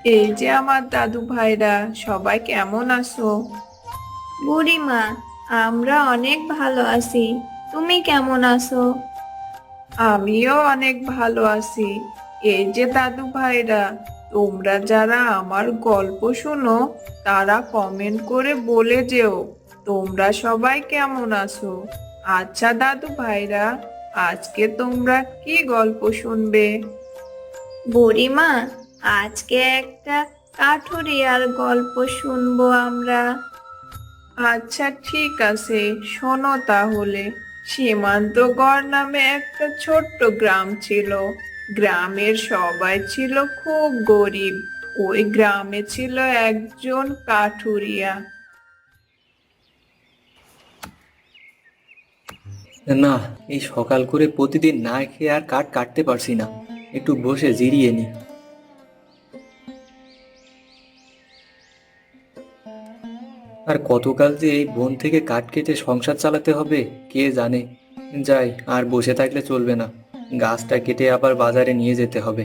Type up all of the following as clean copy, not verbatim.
এই যে আমার দাদু ভাইরা, সবাই কেমন আছো? বুড়িমা, আমরা অনেক ভালো আছি। তুমি কেমন আছো? আমিও অনেক ভালো আছি। এই যে দাদু ভাইরা, তোমরা যারা আমার গল্প শুনো তারা কমেন্ট করে বলে যেও তোমরা সবাই কেমন আছো। আচ্ছা দাদু ভাইরা, আজকে তোমরা কি গল্প শুনবে? বুড়িমা, আজকে একটা কাঠুরিয়ার গল্প শুনবো আমরা। আচ্ছা ঠিক আছে, শোনো তাহলে। সীমান্তগড় নামে একটা ছোট্ট গ্রাম ছিল। গ্রামের সবাই ছিল খুব গরিব। ওই গ্রামে ছিল একজন কাঠুরিয়া। না, এই সকাল করে প্রতিদিন না খেয়ে আর কাঠ কাটতে পারছি না। একটু বসে জিরিয়ে নি। আর কতকাল যে এই বন থেকে কাঠ কেটে সংসার চালাতে হবে কে জানে। যাই, আর বসে থাকলে চলবে না। গাছটা কেটে আবার বাজারে নিয়ে যেতে হবে।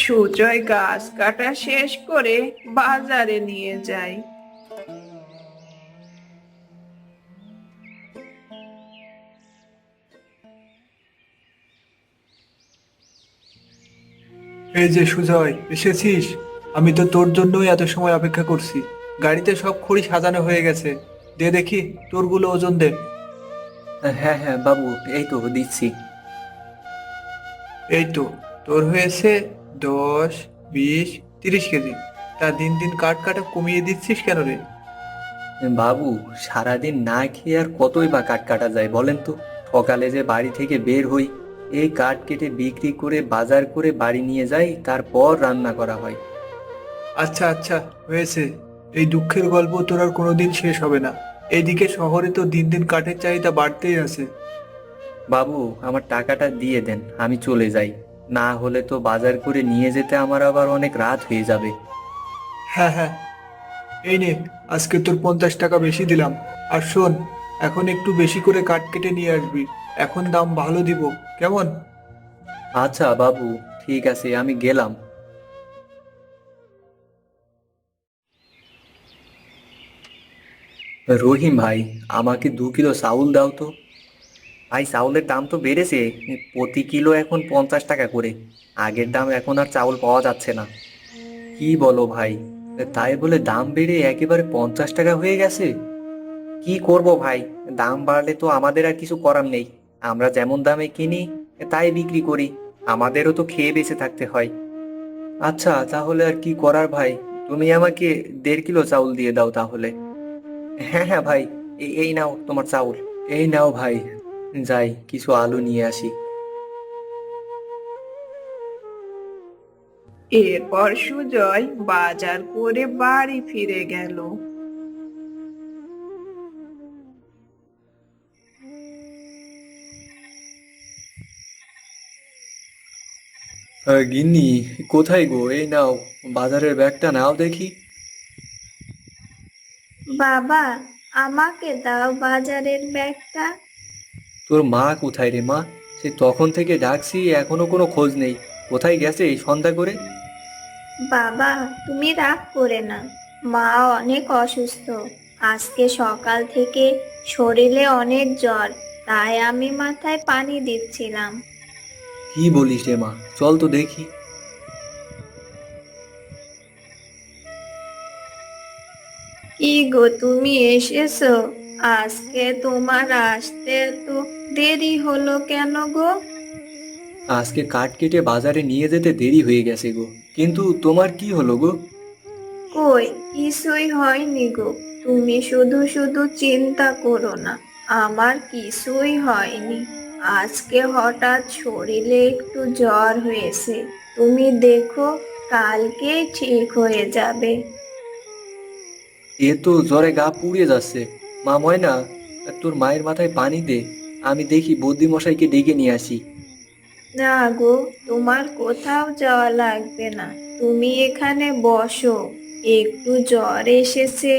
সুজয় গাছ কাটা শেষ করে বাজারে নিয়ে যায়। এই যে সুজয়, এসেছিস? আমি তো তোর জন্যই এত সময় অপেক্ষা করছি। গাড়িতে সব খড়ি সাজানো হয়ে গেছে। দে দেখি, তোরগুলো ওজন দে। হ্যাঁ হ্যাঁ বাবু, এই তো দিচ্ছি। এই তো, তোর হয়েছে 10, 20, 30 কেজি। তা দিন দিন কাঠ কাটা কমিয়ে দিচ্ছিস কেন রে? বাবু, সারাদিন না খেয়ে আর কতই বা কাঠ কাটা যায় বলেন তো। সকালে যে বাড়ি থেকে বের হই, এই কাঠ কেটে বিক্রি করে বাজার করে বাড়ি নিয়ে যাই, তারপর রান্না করা হয়। আচ্ছা আচ্ছা, হয়েছে। এই দুঃখের গল্প তোর আর কোনোদিন শেষ হবে না। এইদিকে শহরে তো দিন দিন কাঠের চাহিদা বাড়তেই আছে। বাবু, আমার টাকাটা দিয়ে দেন, আমি চলে যাই। না হলে তো বাজার করে নিয়ে যেতে আমার আবার অনেক রাত হয়ে যাবে। হ্যাঁ হ্যাঁ, এই নে, আজকে তোর 50 টাকা বেশি দিলাম। আর শোন, এখন একটু বেশি করে কাঠ কেটে নিয়ে আসবি। এখন দাম ভালো দিব, কেমন? আচ্ছা বাবু, ঠিক আছে, আমি গেলাম। রহিম ভাই, আমাকে 2 কিলো চাউল দাও তো। ভাই, চাউলের দাম তো বেড়েছে। প্রতি কিলো এখন 50 টাকা করে। আগের দাম এখন আর চাউল পাওয়া যাচ্ছে না। কি বলো ভাই? তাই বলে দাম বেড়ে একেবারে 50 টাকা হয়ে গেছে? কি করব ভাই? দাম বাড়লে তো আমাদের আর কিছু করার নেই। আমরা যেমন দামে কিনি তাই বিক্রি করি। আমাদেরও তো খেয়ে বেঁচে থাকতে হয়। আচ্ছা, তাহলে আর কি করার ভাই? তুমি আমাকে 1.5 কিলো চাউল দিয়ে দাও তাহলে। হ্যাঁ হ্যাঁ ভাই, এই নাও তোমার চাউল। এই নাও ভাই, যাই কিছু আলু নিয়ে আসি। এরপর সুজয় বাজার করে বাড়ি ফিরে গেল। গিন্নি, কোথায় গো? এই নাও, বাজারের ব্যাগটা নাও দেখি। বাবা, আমাকে দাও বাজারের ব্যাগটা। তোর মা কোথায় রে মা? সে তখন থেকে ডাকছি, এখনো কোনো খোঁজ নেই। কোথায় গেছে এই সন্ধ্যা করে? বাবা, তুমি রাগ করে না। মা অনেক অসুস্থ। আজকে সকাল থেকে শরীরে অনেক জ্বর, তাই আমি মাথায় পানি দিচ্ছিলাম। কি বলিস রে মা? চল তো দেখি। কি গো, তুমি এসেছো? আজকে তোমার আসতে তো দেরি হলো কেন গো? আজকে কাঠ কেটে বাজারে নিয়ে যেতে দেরি হয়ে গেছে গো। কিন্তু তোমার কি হলো গো? কই, কিছুই হয়নি গো। তুমি শুধু শুধু চিন্তা করো না, আমার কিছুই হয়নি। আজকে হঠাৎ শরীরে একটু জ্বর হয়েছে। তুমি দেখো, কালকেই ঠিক হয়ে যাবে। এ তো জ্বরে গা পুড়িয়ে যাচ্ছে। মা ময়না, তোর মায়ের মাথায় পানি দে। আমি দেখি বদ্যি মশাইকে ডেকে নিয়ে আসি। না গো, তোমার কোথাও যাওয়া লাগবে না। তুমি এখানে বসো। একটু জ্বর এসেছে,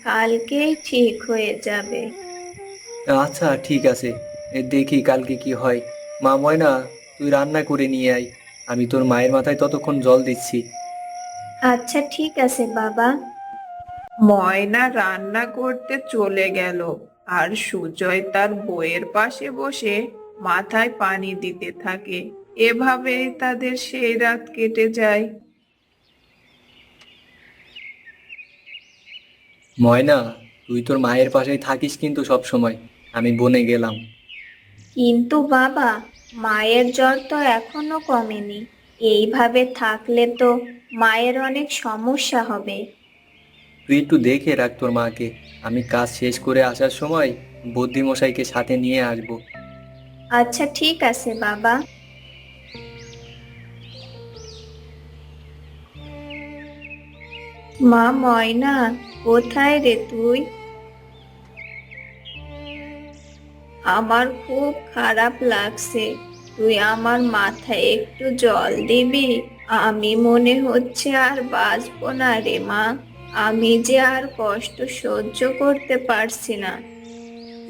কালকেই ঠিক হয়ে যাবে। আচ্ছা ঠিক আছে, দেখি কালকে কি হয়। মা ময়না, তুই রান্না করে নিয়ে আয়, আমি তোর মায়ের মাথায় ততক্ষণ জল দিচ্ছি। আচ্ছা ঠিক আছে বাবা। ময়না রান্না করতে চলে গেল, আর সুজয় তার বইয়ের পাশে বসে মাথায় পানি দিতে থাকে। এভাবেই তাদের সেই রাত কেটে যায়। ময়না, তুই তোর মায়ের পাশেই থাকিস কিন্তু সব সময়। আমি বনে গেলাম। কিন্তু বাবা, মায়ের জ্বর তো এখনো কমেনি। এইভাবে থাকলে তো মায়ের অনেক সমস্যা হবে। তুই একটু দেখে রাখ তোর মাকে। আমি কাজ শেষ করে আসার সময় বুদ্ধিমশাইকে সাথে নিয়ে আসবো। আচ্ছা ঠিক আছে বাবা। মা ময়না, কোথায় রে তুই? আমার খুব খারাপ লাগছে, তুই আমার মাথায় একটু জল দিবি? আমি মনে হচ্ছে আর বাঁচবো না রে মা। আমি যে আর কষ্ট সহ্য করতে পারছি না।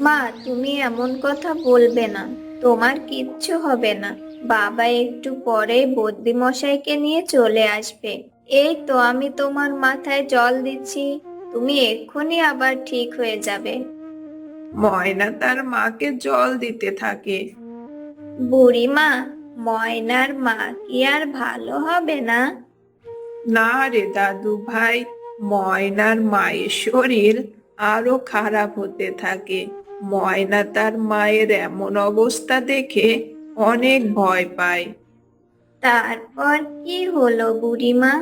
মা, তুমি এমন কথা বলবে না। তোমার কিচ্ছু হবে না। বাবা একটু পরেই বদ্যি মশাইকে নিয়ে চলে আসবে। এই তো আমি তোমার মাথায় জল দিচ্ছি, তুমি এক্ষুনি আবার ঠিক হয়ে যাবে। ময়না তার মাকে জল দিতে থাকে। বুড়িমা, ময়নার মা কি আর ভালো হবে না? না রে দাদু ভাই, ময়নার মায়ের শরীর আরো খারাপ হতে থাকে। ময়না তার মায়ের এমন অবস্থা দেখে অনেক ভয় পায়। তারপর কি হলো বুড়িমা?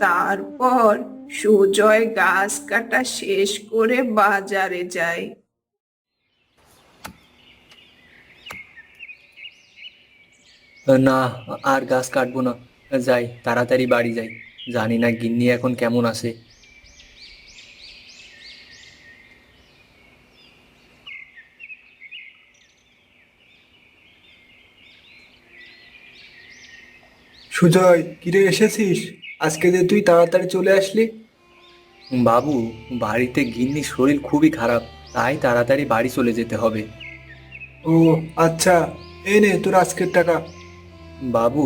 তারপর সুজয় গাছ কাটা শেষ করে বাজারে যায়। না, আর গাছ কাটবো না। যাই, তাড়াতাড়ি বাড়ি যাই। জানি না গিন্নি এখন কেমন আছে। সুজয়, কিরে এসেছিস? আজকে যে তুই তাড়াতাড়ি চলে আসলি। বাবু, বাড়িতে গিন্নির শরীর খুবই খারাপ, তাই তাড়াতাড়ি বাড়ি চলে যেতে হবে। ও আচ্ছা, এই নে তোর আজকের টাকা। বাবু,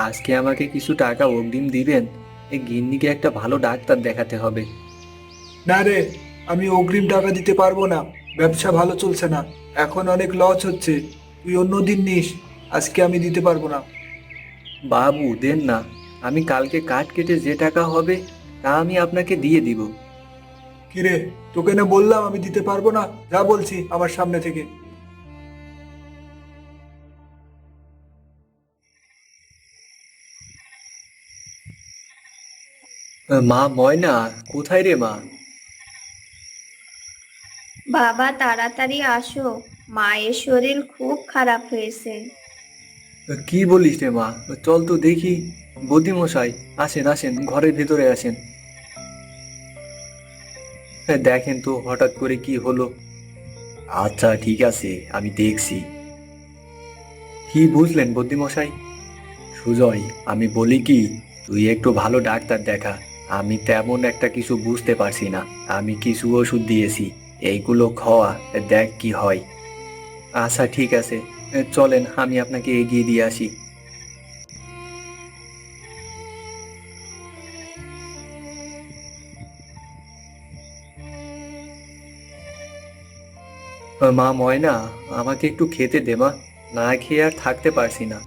আজকে আমাকে কিছু টাকা অগ্রিম দিবেন? এই গিন্নিকে একটা ভালো ডাক্তার দেখাতে হবে। না রে, আমি অগ্রিম টাকা দিতে পারবো না। ব্যবসা ভালো চলছে না, এখন অনেক লস হচ্ছে। তুই অন্য দিন নিস, আজকে আমি দিতে পারবো না। বাবু, দেন না। আমি কালকে কাঠ কেটে যে টাকা হবে তা আমি আপনাকে দিয়ে দিব। কিরে, তোকে না বললাম আমি দিতে পারবো না? যা বলছি আমার সামনে থেকে। মা ময়না, কোথায় রে মা? বাবা তাড়াতাড়ি আসো, মায়ের শরীর খুব খারাপ হয়েছে। কি বলিস রে মা? চল তো দেখি। বুদ্ধিমশাই, আসেন আসেন, ঘরের ভেতরে আসেন। দেখেন তো হঠাৎ করে কি হলো। আচ্ছা ঠিক আছে, আমি দেখছি। কি বুঝলেন বুদ্ধিমশাই? সুজয়, আমি বলি কি, তুই একটু ভালো ডাক্তার দেখা। আমি তেমন একটা কিছু বুঝতে পারছি না। আমি কিছু ওষুধ দিয়েছি, এইগুলো খাওয়া, দেখ কি হয়। আচ্ছা ঠিক আছে, চলেন আমি আপনাকে এগিয়ে দিয়ে আসি। মা ময়না, আমাকে একটু খেতে দে মা। না খেয়ে আর থাকতে পারছি না।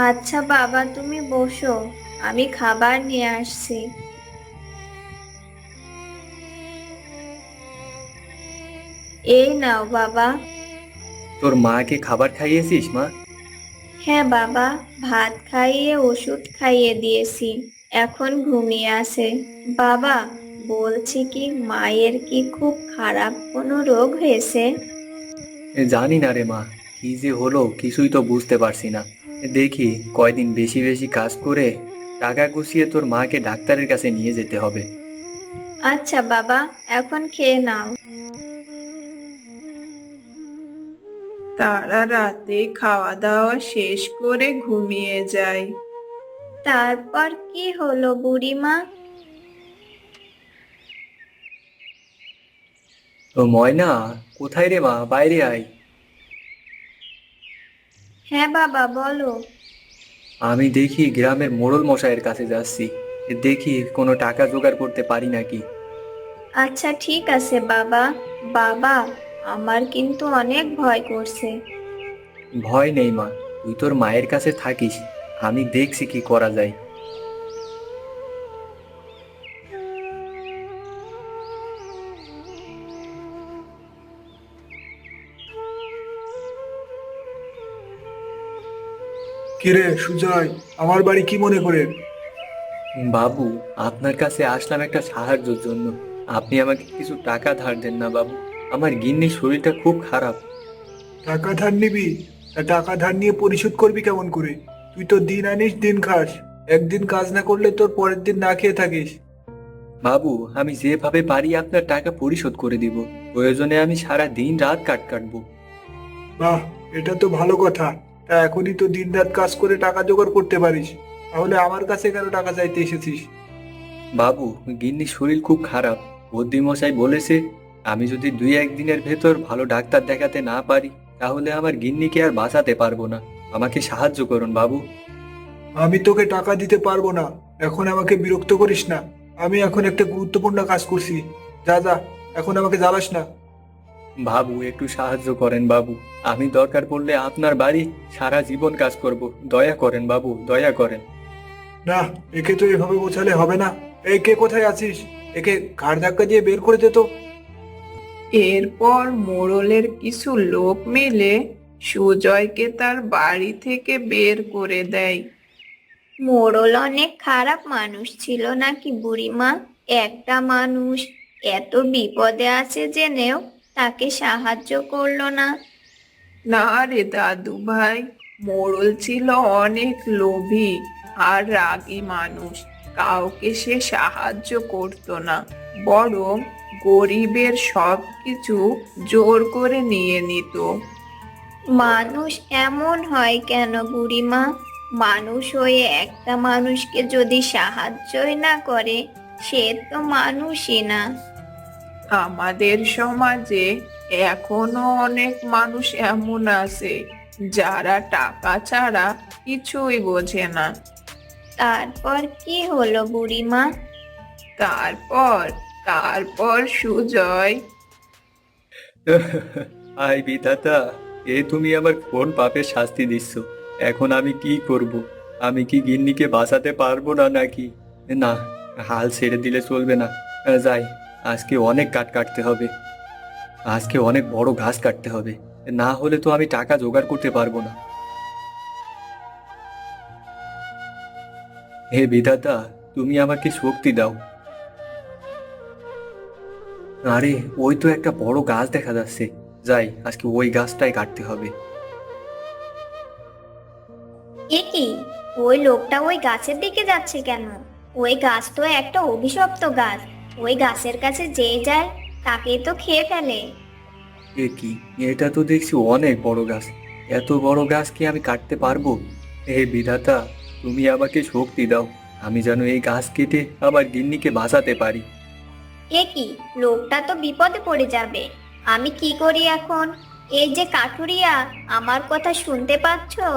আচ্ছা বাবা, তুমি বসো, আমি খাবার নিয়ে আসছি। এই নাও বাবা। তোর মাকে খাবার খাইয়েছিস মা? হ্যাঁ বাবা, ভাত খাইয়ে ওষুধ খাইয়ে দিয়েছি, এখন ঘুমিয়ে আছে। বাবা, বলছি কি, মায়ের কি খুব খারাপ কোনো রোগ হয়েছে? জানি না রে মা, কি যে হলো কিছুই তো বুঝতে পারছি না। দেখি কয়দিন বেশি বেশি কাজ করে টাকা গুছিয়ে তোর মাকে ডাক্তারের কাছে নিয়ে যেতে হবে। আচ্ছা বাবা, এখন খেয়ে নাও। তারা রাতে খাওয়া দাওয়া শেষ করে ঘুমিয়ে যায়। তারপর কি হলো বুড়িমা? ও ময়না, কোথায় রে মা? বাইরে আয়। হ্যাঁ বাবা, বলো। আমি দেখি গ্রামের মোড়ল মশাইয়ের কাছে যাচ্ছি, দেখি কোনো টাকা জোগাড় করতে পারি নাকি। আচ্ছা ঠিক আছে বাবা। বাবা, আমার কিন্তু অনেক ভয় করছে। ভয় নেই মা, তুই তোর মায়ের কাছে থাকিস, আমি দেখছি কি করা যায়। কিরে সুজয়, আমার বাড়ি কি মনে করে? বাবু, আপনার কাছে আসলাম একটা সাহায্যের জন্য। আপনি আমাকে কিছু টাকা ধার দেন না বাবু, আমার গিন্নির শরীরটা খুব খারাপ। টাকা ধার নিবি? তা টাকা ধার নিয়ে পরিশোধ করবি কেমন করে? তুই তো দিন আনিস দিন খাস, একদিন কাজ না করলে তোর পরের দিন না খেয়ে থাকিস। বাবু, আমি যেভাবে পারি আপনার টাকা পরিশোধ করে দিব, প্রয়োজনে আমি সারা দিন রাত কাটবো। বাহ, এটা তো ভালো কথা। তা এখনই তো দিন রাত কাজ করে টাকা জোগাড় করতে পারিস, তাহলে আমার কাছে কেন টাকা চাইতে এসেছিস? বাবু, গিন্নির শরীর খুব খারাপ, বুদ্ধিমশাই বলেছে আমি যদি 2-1 দিনের ভেতর ভালো ডাক্তার দেখাতে না পারি তাহলে আমার গিন্নিকে আর বাঁচাতে পারবো না। আমাকে সাহায্য করুন বাবু। আমি তোকে টাকা দিতে পারবো না, এখন আমাকে বিরক্ত করিস না। আমি এখন একটা গুরুত্বপূর্ণ কাজ করছি। যা যা, এখন আমাকে জ্বালাস না। বাবু, একটু সাহায্য করেন বাবু, আমি দরকার পড়লে আপনার বাড়ি সারা জীবন কাজ করব, দয়া করেন বাবু, দয়া করেন। না, একে তো এভাবে বোঝালে হবে না। এই, কে কোথায় আছিস? একে ঘাড় ধাক্কা দিয়ে বের করে দে তো। এরপর মোড়লের কিছু লোক মিলে সুজয়কে তার বাড়ি থেকে বের করে দেয়। মোড়ল অনেক খারাপ মানুষ ছিল নাকি বুড়িমা? একটা মানুষ এত বিপদে আছে জেনেও তাকে সাহায্য করলো না। না রে দাদু ভাই, মোড়ল ছিল অনেক লোভী আর রাগী মানুষ। কাউকে সে সাহায্য করতো না, বরং গরিবের সবকিছু জোর করে নিয়ে নিত। মানুষ এমন হয় কেন বুড়িমা? মানুষ হয়ে একটা মানুষকে যদি সাহায্যই না করে, সে তো মানুষই না। আমাদের সমাজে এখনো অনেক মানুষ এমন আছে যারা টাকা ছাড়া কিছুই বোঝে না। তারপর কি হলো বুড়িমা? তারপর তারপর সুজয় আই বিধাতা, এ তুমি আমার কোন পাপের শাস্তি দিচ্ছ? এখন আমি কি করব? আমি কি গিন্নিকে বাঁচাতে পারবো না নাকি? না, হাল ছেড়ে দিলে চলবে না। যাই, আজকে অনেক কাঠ কাটতে হবে, আজকে অনেক বড় ঘাস কাটতে হবে, না হলে তো আমি টাকা জোগাড় করতে পারবো না। হে বিধাতা, তুমি আমাকে শক্তি দাও। আরে, ওই তো একটা বড় গাছ দেখা যাচ্ছে, যাই, আজকে ওই গাছটাই কাটতে হবে। এ কি? ওই লোকটা ওই গাছের দিকে যাচ্ছে কেন? ওই গাছ তো একটা অভিশপ্ত গাছ। ওই গাছের কাছে যে যায় তাকে তো খেয়ে ফেলে। এ কি, এটা তো দেখছি অনেক বড় গাছ, এত বড় গাছ কি আমি কাটতে পারবো? হে বিধাতা, তুমি আমাকে শক্তি দাও, আমি যেন এই গাছ কেটে আমার গিন্নিকে বাঁচাতে পারি। এ কি? লোকটা তো বিপদে পড়ে যাবে। আমি কি করি এখন? এই যে কাঠুরিয়া, আমার কথা শুনতে পাচ্ছো?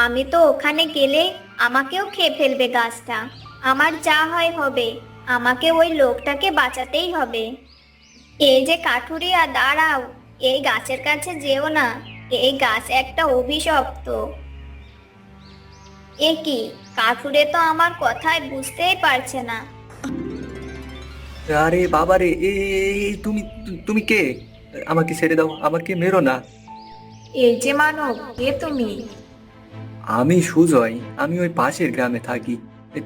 আমি তো ওখানে গেলে আমাকেও খেয়ে ফেলবে গাছটা। আমার যা হয় হবে, আমাকে ওই লোকটাকে বাঁচাতেই হবে। এই যে কাঠুরিয়া, দাঁড়াও। এই গাছের কাছে যেও না, এই গাছ একটা অভিশপ্ত। এ কি? কাঠুরে তো আমার কথায় বুঝতেই পারছে না। আরে বাবা রে, তুমি তুমি কে? আমাকে ছেড়ে দাও, আমাকে মেরো না। এই যে মানব, কে তুমি? আমি সুজয়, আমি ওই পাশের গ্রামে থাকি,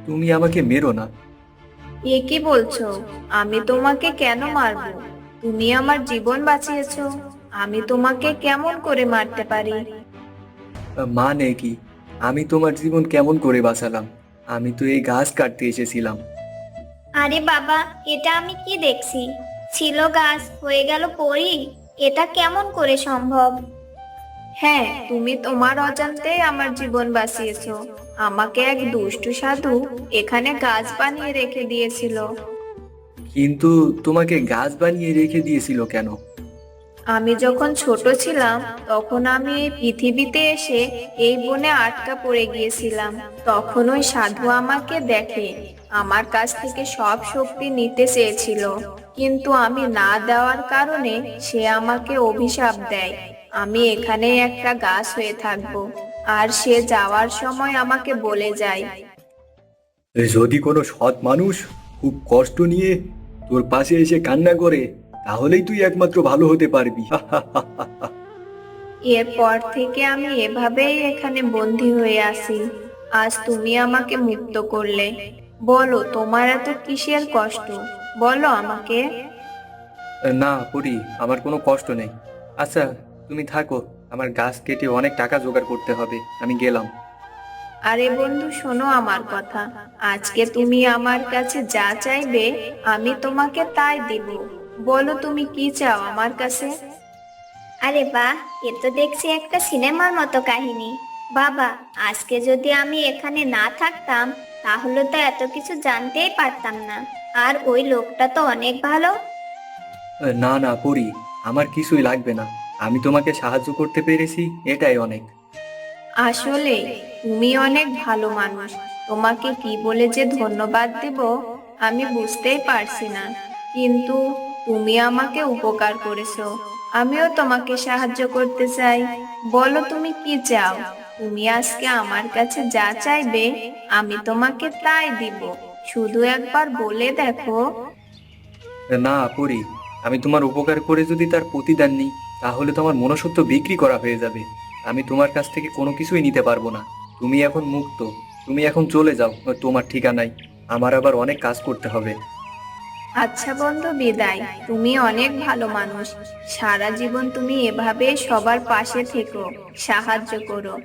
তুমি আমাকে মেরো না। এ কি বলছো? আমি তোমাকে কেন মারবো? তুমি আমার জীবন বাঁচিয়েছো, আমি তোমাকে কেমন করে মারতে পারি? মানে কি? আমি তোমার জীবন কেমন করে বাঁচালাম? আমি তো এই গাছ কাটতে এসেছিলাম। আরে বাবা, এটা আমি কি দেখছি? ছিল গাছ, হয়ে গেল পরি। এটা কেমন করে সম্ভব? হ্যাঁ, তুমি তোমার অজান্তেই আমার জীবন বাঁচিয়েছো। আমাকে এক দুষ্টু সাধু এখানে গাছ বানিয়ে রেখে দিয়েছিল। কিন্তু তোমাকে গাছ বানিয়ে রেখে দিয়েছিল কেন? আমি যখন ছোট ছিলাম তখন আমি এই পৃথিবীতে এসে এই বনে আটকা পড়ে গিয়েছিলাম। তখন ওই সাধু আমাকে দেখে, আমার কাছ থেকে সব শক্তি নিতে চেয়েছিল, কিন্তু আমি না দেওয়ার কারণে সে আমাকে অভিশাপ দেয়। আমি এখানেই একটা গাছ হয়ে থাকবো, আর সে যাওয়ার সময় আমাকে বলে যায়। যদি কোনো সৎ মানুষ খুব কষ্ট নিয়ে তোর পাশে এসে কান্না করে, তাহলেই তুই একমাত্র ভালো হতে পারবি। এরপর থেকে আমি এভাবেই এখানে বন্দি হয়ে আছি। আজ তুমি আমাকে মুক্ত করলে। বলো, তোমার এত কিসের কষ্ট? বলো আমাকে। না পরি, আমার কোনো কষ্ট নেই। আচ্ছা, তুমি থাকো, আমার গাছ কেটে অনেক টাকা জোগাড় করতে হবে, আমি গেলাম। আরে বন্ধু, শোনো আমার কথা। আজকে তুমি আমার কাছে যা চাইবে আমি তোমাকে তাই দিব। বলো তুমি কি চাও আমার কাছে। আরে বাহ, এ তো দেখছি একটা সিনেমার মতো কাহিনী। বাবা, আজকে যদি আমি এখানে না থাকতাম তাহলে তো এত কিছু জানতেই পারতাম না। আর ওই লোকটা তো অনেক ভালো। না না পরি, আমার কিছুই লাগবে না। আমি তোমাকে সাহায্য করতে পেরেছি, এটাই অনেক। আসলে তুমি অনেক ভালো মানুষ। তোমাকে কি বলে যে ধন্যবাদ দেব আমি বুঝতেই পারছি না। কিন্তু তুমি আমাকে উপকার করেছো, আমিও তোমাকে সাহায্য করতে চাই। বলো তুমি কি চাও। তুমি আজকে আমার কাছে যা চাইবে আমি তোমাকে তাই দিব। শুধু একবার বলে দেখো। না পরি, আমি তোমার উপকার করে যদি তার প্রতিদান নিই, তাহলে তোমার মনুষ্যত্ব বিক্রি করা হয়ে যাবে। আমি তোমার কাছ থেকে কোনো কিছুই নিতে পারবো না। তুমি এখন মুক্ত, তুমি এখন চলে যাও তোমার ঠিকানায়। আমার আবার অনেক কাজ করতে হবে। আচ্ছা বন্ধু, বিদায়। তুমি অনেক ভালো মানুষ। সারা জীবন তুমি এভাবে সবার পাশে থেকো, সাহায্য করো।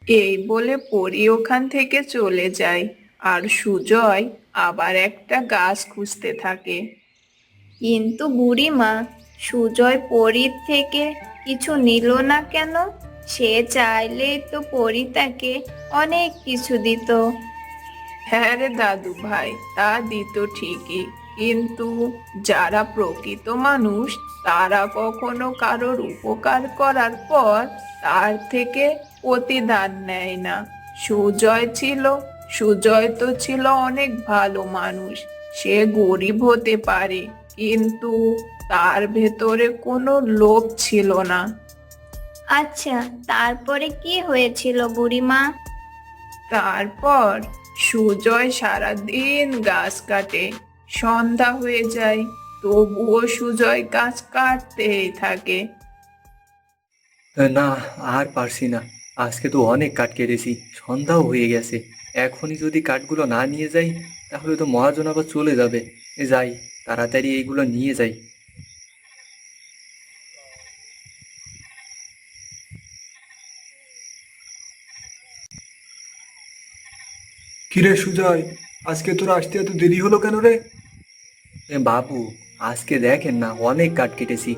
এই বলে পরি ওখান থেকে চলে যায়। আর সুজয় আবার একটা গাছ খুঁজতে থাকে। কিন্তু বুড়িমা, সুজয় পরীর থেকে কিছু নিল না কেন? সে চাইলেই তো পরী তাকে অনেক কিছু দিত। হ্যাঁ রে দাদু ভাই, তা দিত ঠিকই, কিন্তু যারা প্রকৃত মানুষ তারা কখনো কারোর উপকার করার পর তার থেকে প্রতিদান নেয় না। সুজয় তো ছিল অনেক ভালো মানুষ। সে গরিব হতে পারে, কিন্তু তার ভেতরে কোনো লোভ ছিল না। আচ্ছা, তারপরে কি হয়েছিল বুড়িমা? তারপর সুজয় সারাদিন গাছ কাটে। সন্ধ্যা হয়ে যায়, তবুও সুজয় গাছ কাটতেই থাকে। না, আর পারছি না। আজকে তো অনেক কাঠ কেটেছি, সন্ধ্যাও হয়ে গেছে। এখনই যদি কাঠগুলো না নিয়ে যাই, তাহলে তো মহাজন আবার চলে যাবে। যাই, তাড়াতাড়ি এইগুলো নিয়ে যাই। কিরে সুজয়, আজকে তোর আসতে এত দেরি হলো কেন রে? বাবু, আজকে দেখেন না, অনেক কাঠ কেটেছি।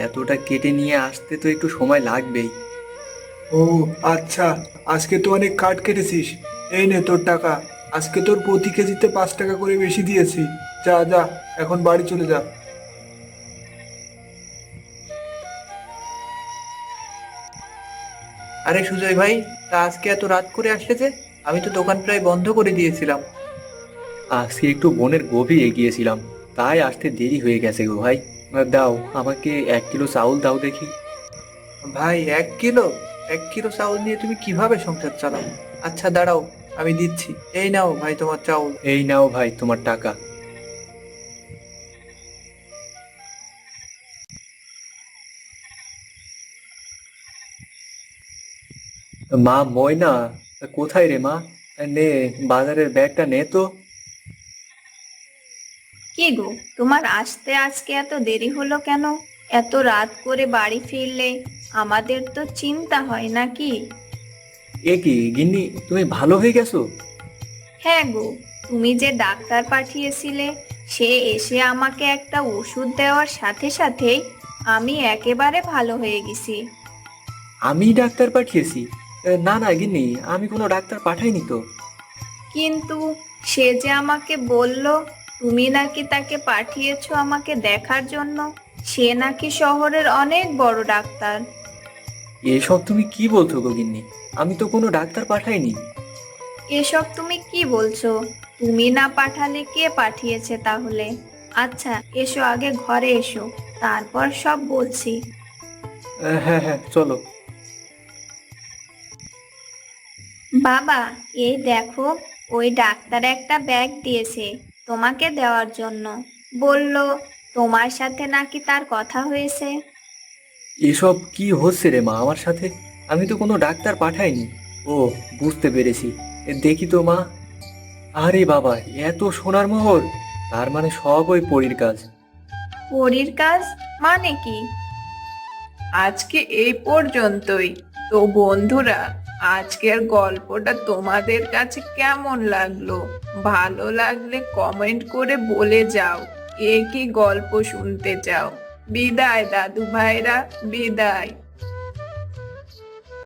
এতটা কেটে নিয়ে আসতে তো একটু সময় লাগবেই। ও আচ্ছা, আজকে তো অনেক কাঠ কেটেছিস। এই নে তোর টাকা। আজকে তোর প্রতি কেজিতে 5 টাকা করে বেশি দিয়েছি। যা যা, এখন বাড়ি চলে যা। আরে সুজয় ভাই, তা আজকে এত রাত করে আসলে যে? আমি তো দোকান প্রায় বন্ধ করে দিয়েছিলাম। আজকে একটু বনের গভীরে গিয়েছিলাম, তাই আসতে দেরি হয়ে গেছে গো ভাই। দাও, আমাকে 1 কিলো চাউল দাও দেখি। ভাই, 1 কিলো? 1 কিলো চাউল নিয়ে তুমি কিভাবে সংসার চালাও? আচ্ছা দাঁড়াও, আমি দিচ্ছি। এই নাও ভাই তোমার চাউল। এই নাও ভাই তোমার টাকা। মা ময়না, কোথায় রে মা? নে, বাজারের ব্যাগটা নে তো। কি গো, তোমার আসতে আজকে এত দেরি হলো কেন? এত রাত করে বাড়ি ফিরলে আমাদের তো চিন্তা হয় নাকি? এ কি গিন্নি, তুমি ভালো হয়ে গেছো? হ্যাঁ গো, তুমি যে ডাক্তার পাঠিয়েছিলে সে এসে আমাকে একটা ওষুধ দেওয়ার সাথে সাথেই আমি একেবারে ভালো হয়ে গেছি। আমি ডাক্তার পাঠিয়েছি? না না গিন্নি, আমি কোনো ডাক্তার পাঠাইনি তো। কিন্তু সে যে আমাকে বলল তুমি নাকি তাকে পাঠিয়েছো আমাকে দেখার জন্য। সে নাকি শহরের অনেক বড় ডাক্তার। এসব তুমি কি বলছো গগিন্নি? আমি তো কোনো ডাক্তার পাঠাইনি। এসব তুমি কি বলছো? তুমি না পাঠালে কে পাঠিয়েছে তাহলে? আচ্ছা, এসো আগে ঘরে এসো, তারপর সব বলছি। হ্যাঁ হ্যাঁ, চলো। বাবা, এই দেখো, ওই ডাক্তার একটা ব্যাগ দিয়েছে তোমাকে দেওয়ার জন্য। বলল তোমার সাথে নাকি তার কথা হয়েছে। এসব কি হচ্ছে রে মা আমার সাথে? আমি তো কোনো ডাক্তার পাঠাইনি। ও, বুঝতে পেরেছি। দেখি তো মা। আরে বাবা, এত সোনার মোহর! তার মানে সব ওই পরীর কাজ। পরীর কাজ মানে কি? আজকে এই পর্যন্তই। তো বন্ধুরা, আজকের গল্পটা তোমাদের কাছে কেমন লাগলো? ভালো লাগলে কমেন্ট করে বলে যাও কে কি গল্প শুনতে চাও। বিদায় দাদু ভাইরা, বিদায়।